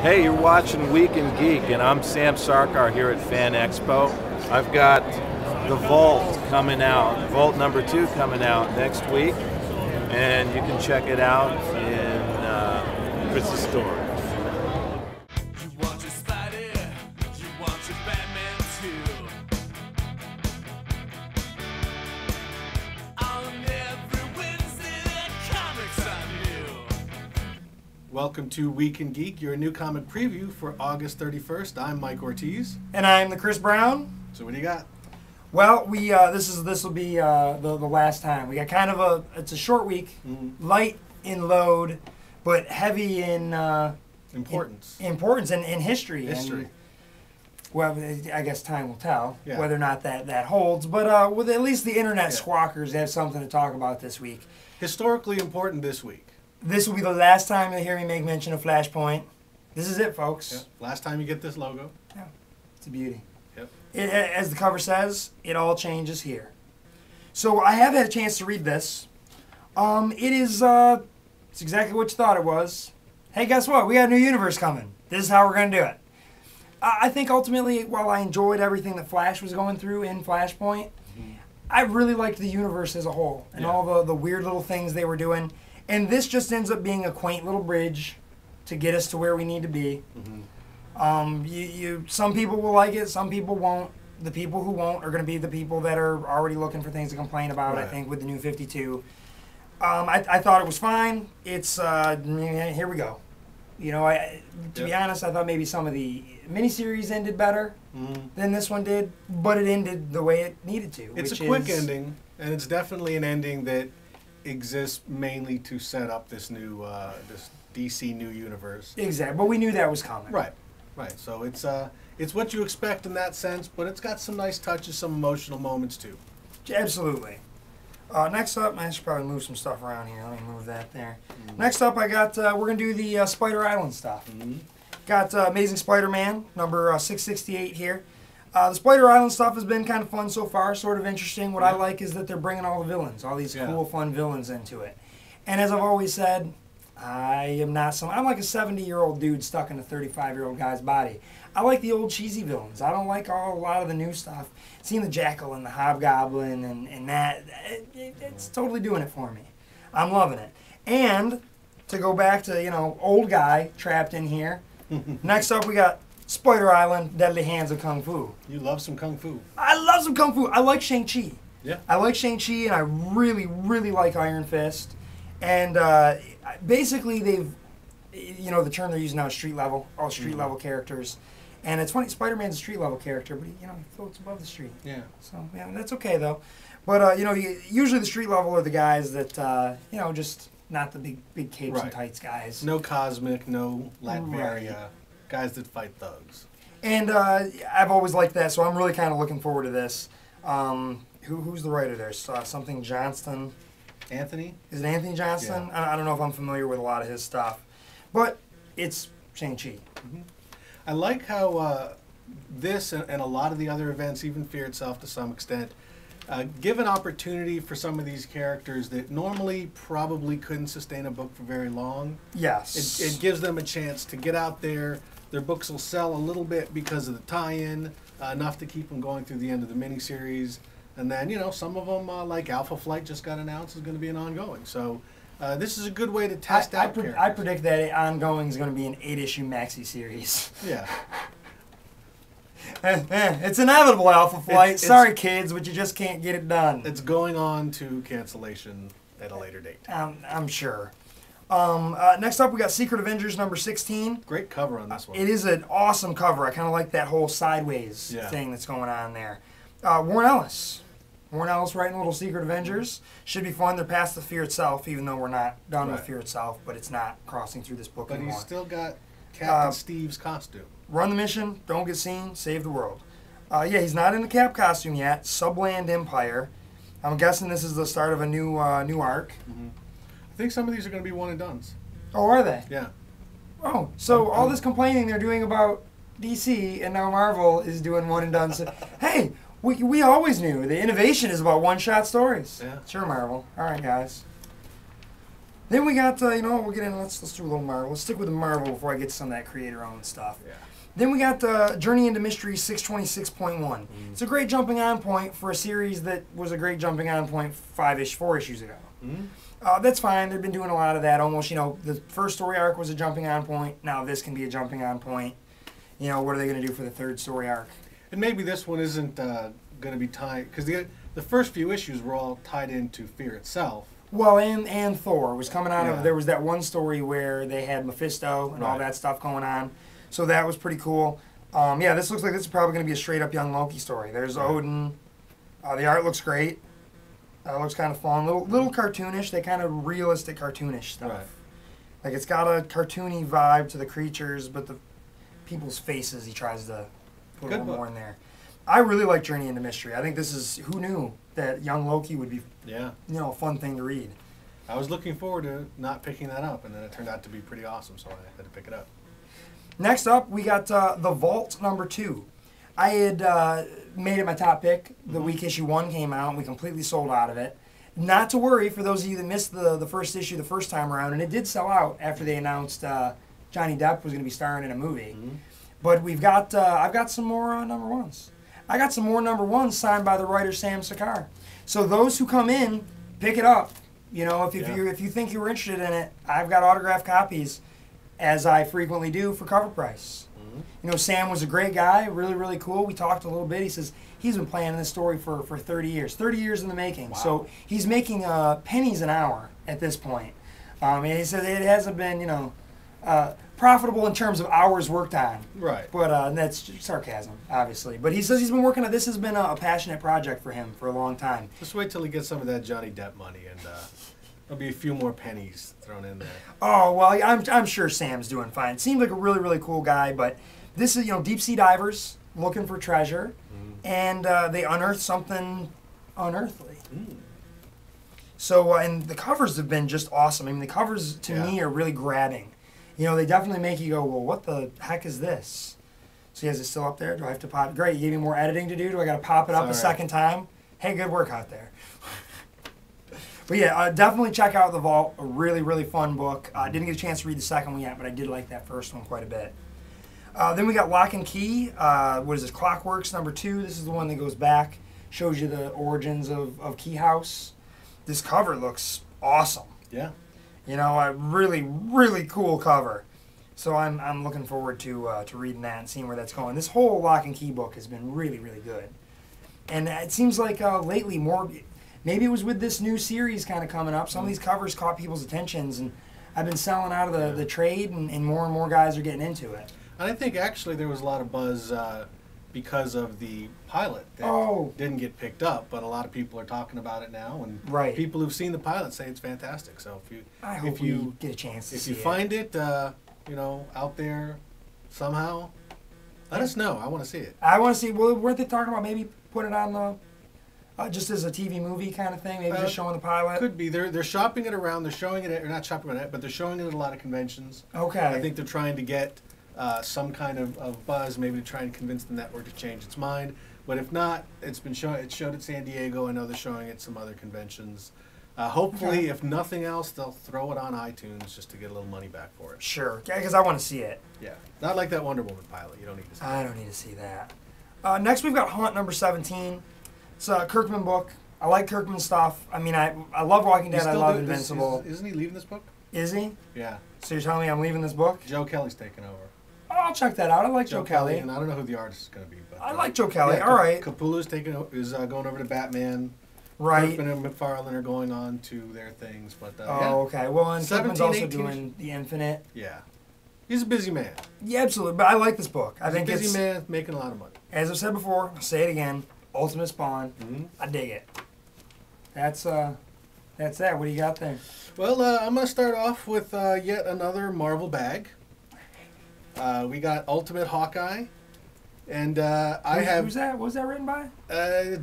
Hey, you're watching Week in Geek, and I'm Sam Sarkar here at Fan Expo. I've got the Vault coming out, Vault number 2 coming out next week, and you can check it out in Chris's store. Welcome to Week in Geek, your new comic preview for August 31st. I'm Mike Ortiz. And I'm the Chris Brown. So what do you got? Well, we this will be the last time. We got kind of it's a short week, light in load, but heavy in importance. Importance and in history. History. And, well, I guess time will tell whether or not that holds. But with at least the internet squawkers have something to talk about this week. Historically important this week. This will be the last time you'll hear me make mention of Flashpoint. This is it, folks. Yep. Last time you get this logo. Yeah, it's a beauty. Yep. As the cover says, it all changes here. So I have had a chance to read this. It's exactly what you thought it was. Hey, guess what? We got a new universe coming. This is how we're going to do it. I think ultimately, while I enjoyed everything that Flash was going through in Flashpoint, I really liked the universe as a whole and all the weird little things they were doing. And this just ends up being a quaint little bridge to get us to where we need to be. Some people will like it, some people won't. The people who won't are going to be the people that are already looking for things to complain about, I think, with the new 52. I thought it was fine. It's, here we go. You know, to be honest, I thought maybe some of the miniseries ended better than this one did, but it ended the way it needed to. It's a quick ending, and it's definitely an ending that exists mainly to set up this new this DC new universe. Exactly, but we knew that was coming. Right. So it's what you expect in that sense, but it's got some nice touches, some emotional moments too. Absolutely. Next up, I should probably move some stuff around here. Let me move that there. Next up, I got we're gonna do the Spider Island stuff. Got Amazing Spider-Man number 668 here. The Spider Island stuff has been kind of fun so far, sort of interesting. What I like is that they're bringing all the villains, all these cool, fun villains into it. And as I've always said, I'm like a 70-year-old dude stuck in a 35-year-old guy's body. I like the old cheesy villains. I don't like a lot of the new stuff. Seeing the Jackal and the Hobgoblin and that, it's totally doing it for me. I'm loving it. And to go back to, old guy trapped in here, next up we got Spider Island, Deadly Hands of Kung Fu. You love some Kung Fu. I love some Kung Fu. I like Shang-Chi. Yeah. I like Shang-Chi, and I really, really like Iron Fist. And basically they've, the term they're using now is street level, all street level characters. And it's funny, Spider-Man's a street level character, but he floats above the street. Yeah. So, that's okay though. But, usually the street level are the guys that, just not the big capes and tights guys. No Cosmic, no Latveria. Guys that fight thugs. And I've always liked that, so I'm really kind of looking forward to this. Who's the writer there? Something Johnston. Anthony? Is it Anthony Johnston? Yeah. I don't know if I'm familiar with a lot of his stuff. But it's Shang-Chi. I like how this and a lot of the other events, even Fear itself to some extent, give an opportunity for some of these characters that normally probably couldn't sustain a book for very long. Yes. It gives them a chance to get out there. Their books will sell a little bit because of the tie-in, enough to keep them going through the end of the miniseries. And then, some of them, like Alpha Flight just got announced, is going to be an ongoing. So this is a good way to test out characters. I predict that ongoing is going to be an 8-issue maxi series. Yeah. It's inevitable, Alpha Flight. Sorry, kids, but you just can't get it done. It's going on to cancellation at a later date. I'm sure. Next up, we got Secret Avengers number 16. Great cover on this one. It is an awesome cover. I kind of like that whole sideways thing that's going on there. Warren Ellis. Warren Ellis writing Little Secret Avengers. Should be fun. They're past the Fear itself, even though we're not done with Fear itself, but it's not crossing through this book anymore. But he's still got Captain Steve's costume. Run the mission, don't get seen, save the world. He's not in the Cap costume yet. Subland Empire. I'm guessing this is the start of a new arc. I think some of these are going to be one and dones. Oh, are they? Yeah. Oh, so all this complaining they're doing about DC and now Marvel is doing one and done. So, hey, we always knew the innovation is about one-shot stories. Yeah. Sure, Marvel. All right, guys. Then we got, you know, we'll get in. Let's do a little Marvel. Let's stick with the Marvel before I get to some of that creator-owned stuff. Yeah. Then we got Journey into Mystery 626.1. It's a great jumping on point for a series that was a great jumping on point 4 issues ago. That's fine. They've been doing a lot of that. Almost, you know, the first story arc was a jumping on point. Now this can be a jumping on point. You know, what are they going to do for the third story arc? And maybe this one isn't going to be tied, because the first few issues were all tied into Fear itself. Well, and Thor was coming out Yeah. of, there was that one story where they had Mephisto and all Right. that stuff going on. So that was pretty cool. Yeah, this looks like this is probably going to be a straight up young Loki story. There's Odin. The art looks great. Looks kind of fun. Little cartoonish. They kind of realistic cartoonish stuff. Right. Like it's got a cartoony vibe to the creatures, but the people's faces he tries to put a Good little book. more in there. I really like Journey into Mystery. I think this is, who knew that young Loki would be, Yeah. you know, a fun thing to read. I was looking forward to not picking that up, and then it turned out to be pretty awesome, so I had to pick it up. Next up, we got The Vault #2. I had made it my top pick the week issue 1 came out, and we completely sold out of it. Not to worry for those of you that missed the first issue the first time around, and it did sell out after they announced Johnny Depp was going to be starring in a movie. But we've got I've got some more #1s. I got some more #1s signed by the writer Sam Sakar. So those who come in, pick it up. You know, if you think you were interested in it, I've got autographed copies, as I frequently do, for cover price. You know, Sam was a great guy, really, really cool. We talked a little bit. He says he's been planning this story for 30 years. 30 years in the making. Wow. So he's making pennies an hour at this point. And he said it hasn't been, you know, profitable in terms of hours worked on. Right. But that's sarcasm, obviously. But he says he's been working on this. Has been a passionate project for him for a long time. Just wait till he gets some of that Johnny Depp money, and there'll be a few more pennies thrown in there. Oh, well, I'm sure Sam's doing fine. Seems like a really, really cool guy, but this is, you know, deep sea divers looking for treasure, and they unearth something unearthly. So, and the covers have been just awesome. I mean, the covers, to me, are really grabbing. You know, they definitely make you go, well, what the heck is this? So, is it still up there? Do I have to pop it? Great, you gave me more editing to do. Do I got to pop it up a second time? Hey, good work out there. But yeah, definitely check out The Vault. A really, really fun book. I didn't get a chance to read the second one yet, but I did like that first one quite a bit. Then we got Lock and Key. What is this? Clockworks #2. This is the one that goes back, shows you the origins of Key House. This cover looks awesome. Yeah. You know, a really, really cool cover. So I'm looking forward to reading that and seeing where that's going. This whole Lock and Key book has been really, really good. And it seems like lately more, maybe it was with this new series kind of coming up, some of these covers caught people's attentions, and I've been selling out of the trade, and more guys are getting into it. And I think actually there was a lot of buzz because of the pilot that didn't get picked up, but a lot of people are talking about it now, and people who've seen the pilot say it's fantastic. So if you get a chance to see if you find it, you know, out there somehow, let us know. I want to see it. I want to see. Well, weren't they talking about maybe putting it on the just as a TV movie kind of thing? Maybe just showing the pilot. Could be. They're shopping it around. They're showing it, or not shopping it, but they're showing it at a lot of conventions. Okay. I think they're trying to get some kind of buzz, maybe to try and convince the network to change its mind. But if not, it's been shown. It's showed at San Diego. I know they're showing it at some other conventions. Hopefully, if nothing else, they'll throw it on iTunes just to get a little money back for it. Sure, because I want to see it. Yeah, not like that Wonder Woman pilot. You don't need to see I don't need to see that. Next, we've got Haunt #17. It's a Kirkman book. I like Kirkman stuff. I mean, I love Walking Dead. I love Invincible. Isn't he leaving this book? Is he? Yeah. So you're telling me I'm leaving this book? Joe Kelly's taking over. Oh, I'll check that out. I like Joe Kelly. And I don't know who the artist is going to be. But I like Joe Kelly. Yeah, all right. Capullo's going over to Batman. Right. Kirkman and McFarlane are going on to their things. But okay. Well, and Kirkman's 17, also 18 doing The Infinite. Yeah. He's a busy man. Yeah, absolutely. But I like this book. I think He's a it's busy man making a lot of money. As I've said before, I'll say it again. Ultimate Spawn. I dig it. That's that. What do you got there? Well, I'm going to start off with yet another Marvel bag. We got Ultimate Hawkeye. And Who's that? What was that written by?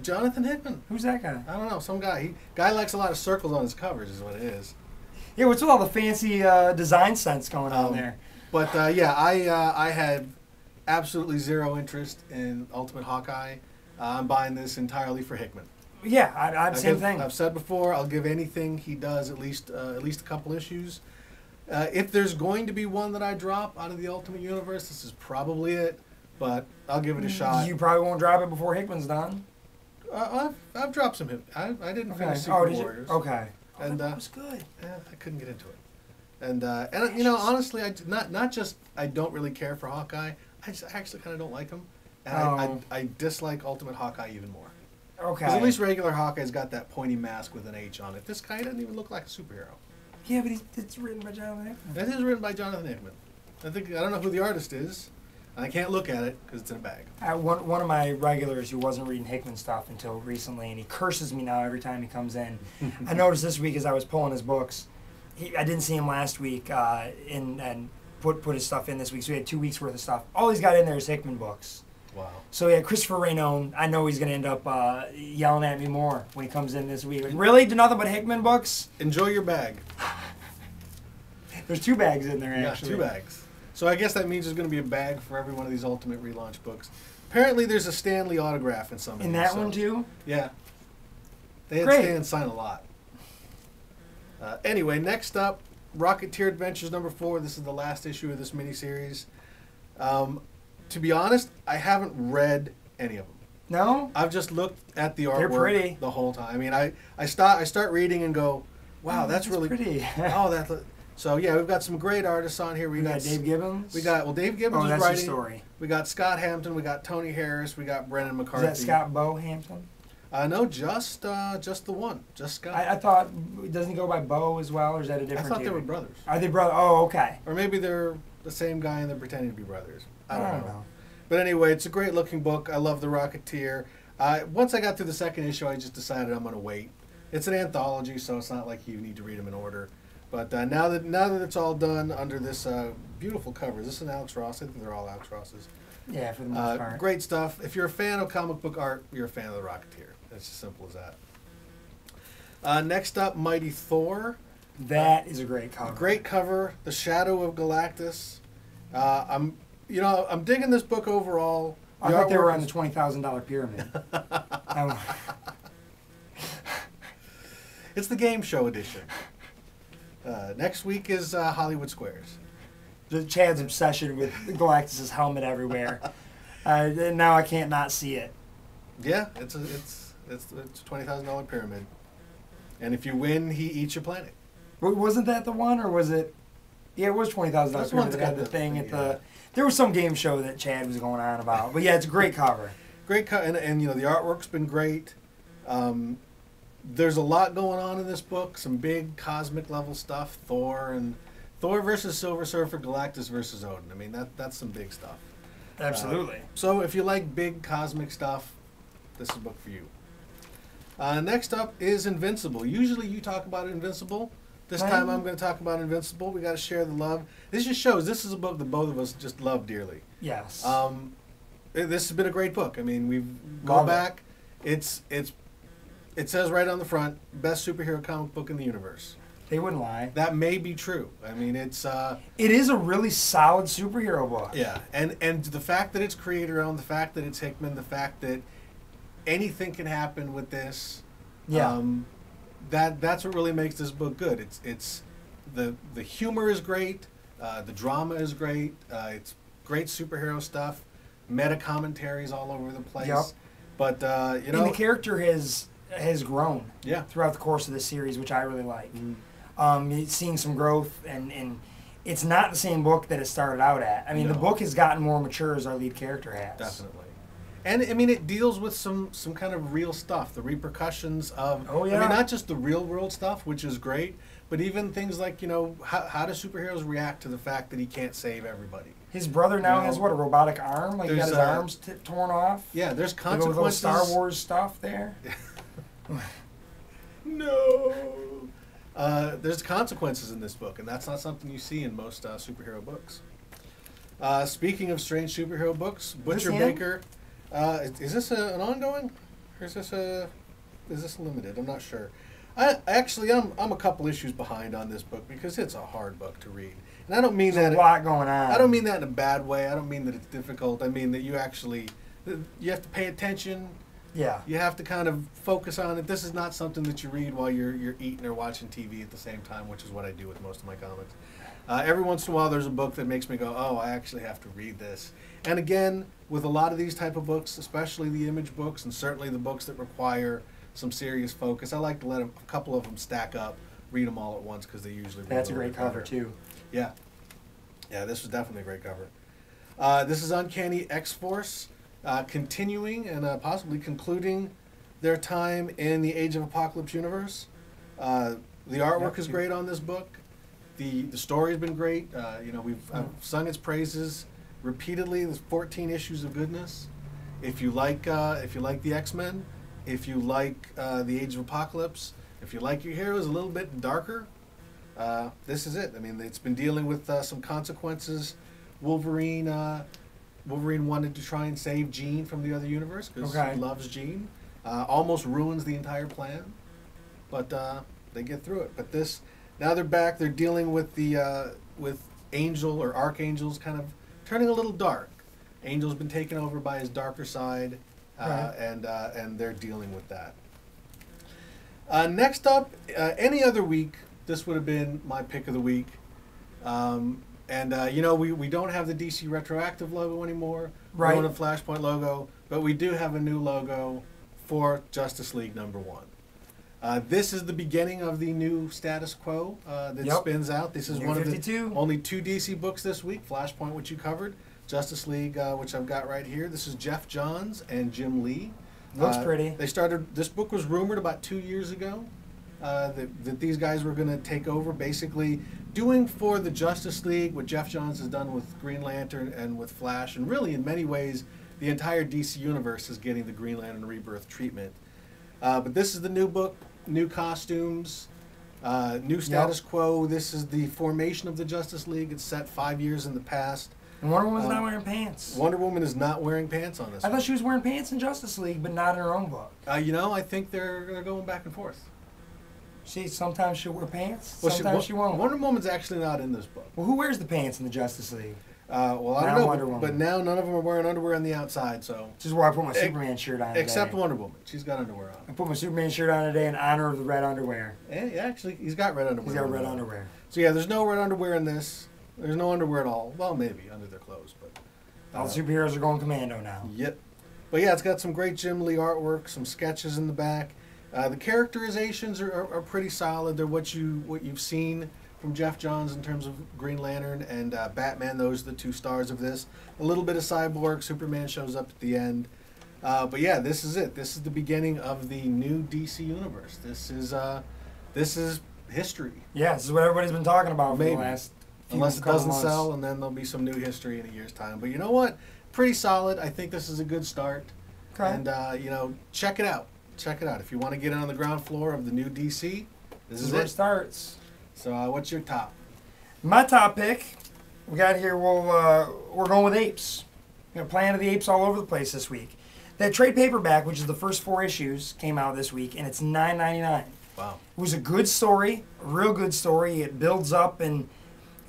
Jonathan Hickman. Who's that guy? I don't know. Some guy. Guy likes a lot of circles on his covers is what it is. Yeah, what's with all the fancy design sense going on there? But yeah, I had absolutely zero interest in Ultimate Hawkeye. I'm buying this entirely for Hickman. Yeah, I'd same thing. I've said before, I'll give anything he does at least a couple issues. If there's going to be one that I drop out of the Ultimate Universe, this is probably it. But I'll give it a shot. You probably won't drop it before Hickman's done. I've dropped some him. I didn't finish Secret Warriors. Okay. And that was good. Yeah, I couldn't get into it. And you know, honestly, not just I don't really care for Hawkeye. I actually kind of don't like him, and I dislike Ultimate Hawkeye even more. Okay. Because at least regular Hawkeye's got that pointy mask with an H on it. This guy doesn't even look like a superhero. Yeah, but it's written by Jonathan Hickman. That is written by Jonathan Hickman. I don't know who the artist is, and I can't look at it because it's in a bag. One of my regulars who wasn't reading Hickman stuff until recently, and he curses me now every time he comes in. I noticed this week as I was pulling his books, I didn't see him last week, and put his stuff in this week. So we had 2 weeks worth of stuff. All he's got in there is Hickman books. Wow. So yeah, Christopher Raynone, I know he's going to end up yelling at me more when he comes in this week. Like, really? Do nothing but Hickman books? Enjoy your bag. There's 2 bags in there, actually. Yeah, 2 bags. So I guess that means there's going to be a bag for every one of these Ultimate relaunch books. Apparently there's a Stan Lee autograph in some of these. In that one, too? Yeah. They had Great. Stan sign a lot. Anyway, next up, Rocketeer Adventures #4. This is the last issue of this miniseries. To be honest, I haven't read any of them. No? I've just looked at the artwork They're pretty. the whole time. I mean, I start reading and go, wow, that's really pretty. So yeah, we've got some great artists on here. We got Dave Gibbons. Dave Gibbons is that's writing. the story. We got Scott Hampton. We got Tony Harris. We got Brendan McCarthy. Is that Scott Bo Hampton? No, just the one, just Scott. I thought, doesn't he go by Bo as well, or is that a different? I thought dude? they were brothers. Are they brothers? Oh, okay. Or maybe they're the same guy and they're pretending to be brothers. I don't know. know. But anyway, it's a great looking book. I love The Rocketeer. Once I got through the second issue, I just decided I'm going to wait. It's an anthology, so it's not like you need to read them in order. But now that it's all done under this beautiful cover, is this an Alex Ross? I think they're all Alex Rosses. Yeah, for the most part. Great stuff. If you're a fan of comic book art, you're a fan of The Rocketeer. It's as simple as that. Next up, Mighty Thor. That is a great cover. Great cover. The Shadow of Galactus. I'm digging this book overall. I thought they were on the $20,000 pyramid. It's the game show edition. Next week is Hollywood Squares. Chad's obsession with Galactus' helmet everywhere. Now I can't not see it. Yeah, it's a $20,000 pyramid, and if you win, he eats your planet. Wasn't that the one, or was it? Yeah, it was $20,000 pyramid that had the thing at the. There was some game show that Chad was going on about, but yeah, it's a great cover. Great cover, and the artwork's been great. There's a lot going on in this book. Some big cosmic level stuff. Thor versus Silver Surfer, Galactus versus Odin. I mean that's some big stuff. Absolutely. So if you like big cosmic stuff, this is a book for you. Next up is Invincible. Usually you talk about Invincible. This time I'm going to talk about Invincible. We got to share the love. This just shows this is a book that both of us just love dearly. Yes. This has been a great book. I mean, we've gone back. It says right on the front, best superhero comic book in the universe. They wouldn't lie. That may be true. I mean, it is a really solid superhero book. Yeah, and the fact that it's creator-owned, the fact that it's Hickman, the fact that anything can happen with this. Yeah. That's what really makes this book good. It's the humor is great, the drama is great. It's great superhero stuff, meta commentaries all over the place. Yep. But and the character has grown. Yeah. Throughout the course of the series, which I really like. Mm-hmm. Seeing some growth, and it's not the same book that it started out at. I mean, the book has gotten more mature as our lead character has. Definitely. And I mean, it deals with some kind of real stuff, the repercussions of. Oh yeah. I mean, not just the real world stuff, which is great, but even things like how do superheroes react to the fact that he can't save everybody? His brother now has a robotic arm? Like he got his arms torn off. Yeah, there's Like consequences. little Star Wars stuff there. No. There's consequences in this book, and that's not something you see in most superhero books. Speaking of strange superhero books, Butcher Baker. Is this an ongoing, or is this limited? I'm not sure. I'm a couple issues behind on this book because it's a hard book to read, and I don't mean There's that a lot going on. I don't mean that in a bad way. I don't mean that it's difficult. I mean that you have to pay attention. Yeah. You have to kind of focus on it. This is not something that you read while you're eating or watching TV at the same time, which is what I do with most of my comics. Every once in a while, there's a book that makes me go, oh, I actually have to read this. And again, with a lot of these type of books, especially the image books and certainly the books that require some serious focus, I like to let a couple of them stack up, read them all at once because they usually read That's a little great bit cover, better. too. Yeah. Yeah, this was definitely a great cover. This is Uncanny X-Force, continuing and possibly concluding their time in the Age of Apocalypse universe. The artwork is great on this book. The story's been great. I've sung its praises repeatedly. There's 14 issues of goodness. If you like the X-Men, if you like the Age of Apocalypse, if you like your heroes a little bit darker, this is it. I mean, it's been dealing with some consequences. Wolverine wanted to try and save Jean from the other universe because he loves Jean. Almost ruins the entire plan, but they get through it. But now they're back. They're dealing with with Angel or Archangels kind of turning a little dark. Angel's been taken over by his darker side, and they're dealing with that. Next up, any other week, this would have been my pick of the week. We don't have the DC retroactive logo anymore. Right. We don't have Flashpoint logo, but we do have a new logo for Justice League #1. This is the beginning of the new status quo that spins out. This is New one 52. of the only 2 DC books this week. Flashpoint, which you covered. Justice League, which I've got right here. This is Jeff Johns and Jim Lee. Looks pretty. This book was rumored about 2 years ago that these guys were going to take over, basically doing for the Justice League what Jeff Johns has done with Green Lantern and with Flash, and really in many ways the entire DC universe is getting the Green Lantern Rebirth treatment. But this is the new book, new costumes, new status quo. This is the formation of the Justice League. It's set 5 years in the past. And Wonder Woman's not wearing pants. Wonder Woman is not wearing pants on this. I thought she was wearing pants in Justice League, but not in her own book. I think they're going back and forth. Sometimes she'll wear pants, sometimes she won't. Wonder Woman's actually not in this book. Well, who wears the pants in the Justice League? I don't know, but now none of them are wearing underwear on the outside, so... This is where I put my Superman shirt on today. Except Wonder Woman. She's got underwear on. I put my Superman shirt on today in honor of the red underwear. Yeah, actually, he's got red underwear. He's got red underwear. So yeah, there's no red underwear in this. There's no underwear at all. Well, maybe, under their clothes, but... All the superheroes are going commando now. Yep. But yeah, it's got some great Jim Lee artwork, some sketches in the back. The characterizations are pretty solid. They're what you've seen from Jeff Johns in terms of Green Lantern and Batman. Those are the 2 stars of this. A little bit of Cyborg. Superman shows up at the end. But yeah, this is it. This is the beginning of the new DC universe. This is history. Yeah, this is what everybody's been talking about for the last few Unless it doesn't months. sell, and then there'll be some new history in a year's time. But you know what? Pretty solid. I think this is a good start. Okay. And check it out. Check it out. If you want to get in on the ground floor of the new DC, this is where it. it starts. So what's your top? My top pick, we got here, we're going with Apes. Planet of the Apes all over the place this week. That trade paperback, which is the first 4 issues, came out this week, and it's $9.99. Wow. It was a good story, a real good story. It builds up, and,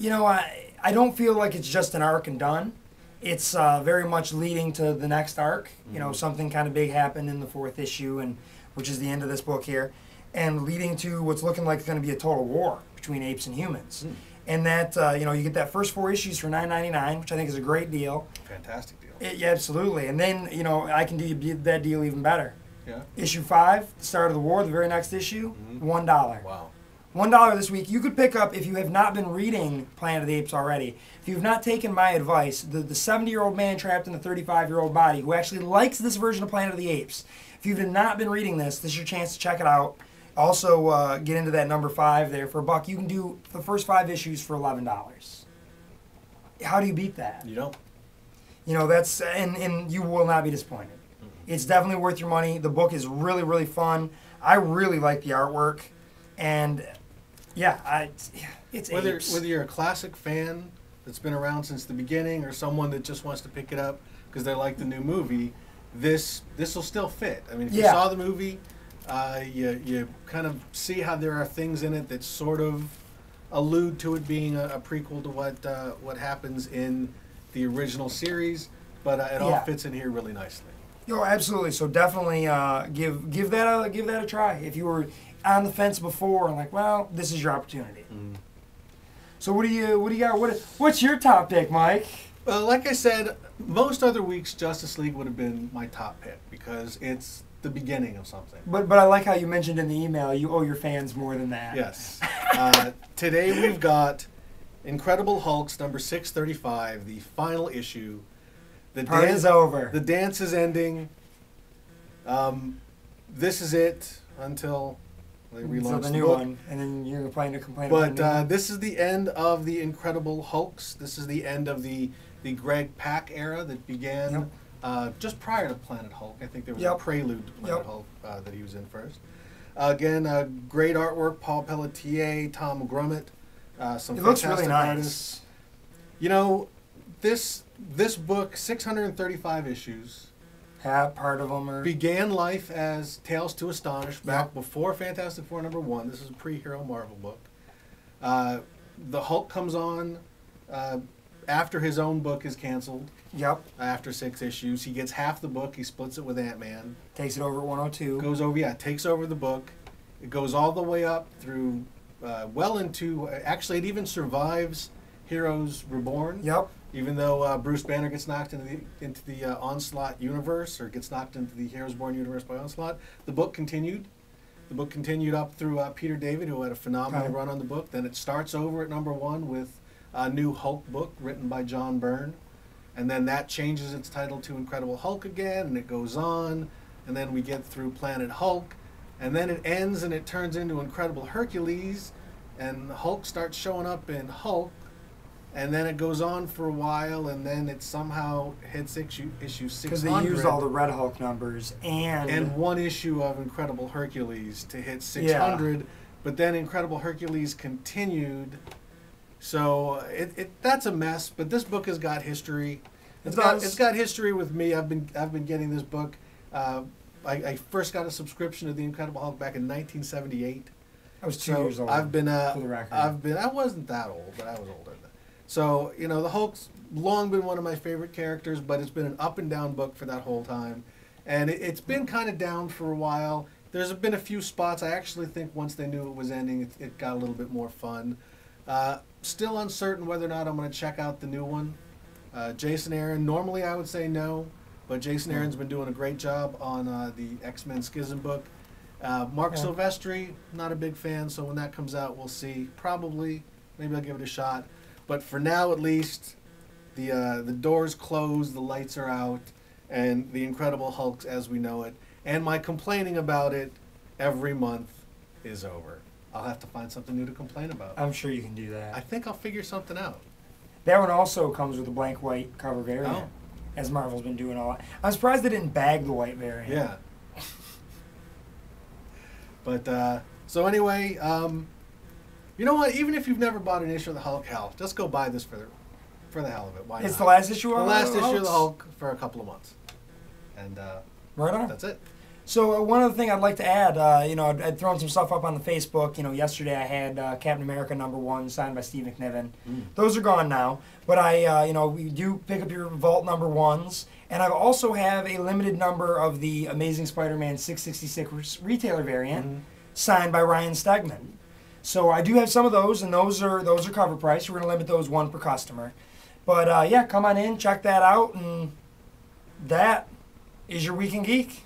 I don't feel like it's just an arc and done. It's very much leading to the next arc. Something kind of big happened in the 4th issue, and which is the end of this book here, and leading to what's looking like it's going to be a total war between apes and humans. And that, you get that first 4 issues for $9.99, which I think is a great deal. Fantastic deal. Yeah, absolutely. And then, I can do that deal even better. Yeah. Issue 5, the start of the war, the very next issue, $1. Wow. $1 this week. You could pick up, if you have not been reading Planet of the Apes already, if you've not taken my advice, the 70-year-old man trapped in a 35-year-old body who actually likes this version of Planet of the Apes, if you've not been reading this is your chance to check it out. Also, get into that number 5 there for $1. You can do the first 5 issues for $11. How do you beat that? You don't. That's, and you will not be disappointed. It's definitely worth your money. The book is really, really fun. I really like the artwork. And yeah, it's whether Apes. you're a classic fan that's been around since the beginning or someone that just wants to pick it up because they like the new movie, this will still fit. I mean, if you saw the movie, you kind of see how there are things in it that sort of allude to it being a prequel to what happens in the original series, but it all fits in here really nicely. Yo, absolutely. So definitely give that a try. If you were on the fence before and like, well, this is your opportunity. Mm. So what do you got? What's your top pick, Mike? Well, like I said, most other weeks Justice League would have been my top pick because it's the beginning of something. But I like how you mentioned in the email you owe your fans more than that. Yes. Today we've got Incredible Hulk's number 635, the final issue. The Party's over. The dance is ending. This is it until they relaunch the new book. one, and then you're planning to complain But about the new one. this is the end of the Incredible Hulks. This is the end of the Greg Pak era that began just prior to Planet Hulk. I think there was a prelude to Planet Hulk that he was in first. Again, great artwork, Paul Pelletier, Tom Grummett, some It looks fantastic really nice. artists. You know, this book, 635 issues, Part of them are... began life as Tales to Astonish back before Fantastic Four #1. This is a pre-Hero Marvel book. The Hulk comes on after his own book is canceled. Yep. After 6 issues, he gets half the book. He splits it with Ant-Man. Takes it over at 102. Takes over the book. It goes all the way up through, well into. Actually, it even survives Heroes Reborn. Yep. Even though Bruce Banner gets knocked into the Onslaught universe, or gets knocked into the Heroes Reborn universe by Onslaught, the book continued. The book continued up through Peter David, who had a phenomenal run on the book. Then it starts over at #1 with a new Hulk book written by John Byrne. And then that changes its title to Incredible Hulk again, and it goes on. And then we get through Planet Hulk. And then it ends and it turns into Incredible Hercules. And Hulk starts showing up in Hulk. And then it goes on for a while, and then it somehow hits issue 600. Because they used all the Red Hulk numbers and one issue of Incredible Hercules to hit 600. Yeah. But then Incredible Hercules continued. So that's a mess. But this book has got history. It's got history with me. I've been getting this book. I first got a subscription to the Incredible Hulk back in 1978. I was 2 years old. I've been for the record. I wasn't that old, but I was older. So, you know, the Hulk's long been one of my favorite characters, but it's been an up and down book for that whole time. And it's been kind of down for a while. There's been a few spots. I actually think once they knew it was ending, it got a little bit more fun. Still uncertain whether or not I'm going to check out the new one. Jason Aaron, normally I would say no, but Jason Aaron's been doing a great job on the X-Men Schism book. Mark Silvestri, not a big fan, so when that comes out, we'll see. Probably, maybe I'll give it a shot. But for now, at least, the door's closed, the lights are out, and the Incredible Hulk as we know it, and my complaining about it every month is over. I'll have to find something new to complain about. I'm sure you can do that. I think I'll figure something out. That one also comes with a blank white cover variant, as Marvel's been doing a lot. I'm surprised they didn't bag the white variant. Yeah. But, so anyway, you know what? Even if you've never bought an issue of the Hulk, hell, just go buy this for the hell of it. Why not? It's the last issue of the last issue of the Hulk for a couple of months, and right on. That's it. So one other thing I'd like to add, I'd thrown some stuff up on the Facebook. Yesterday I had Captain America #1 signed by Steve McNiven. Those are gone now, but we do pick up your Vault #1s, and I also have a limited number of the Amazing Spider-Man 666 retailer variant signed by Ryan Stegman. So I do have some of those, and those are cover price. We're going to limit those 1 per customer. But yeah, come on in, check that out, and that is your Week in Geek.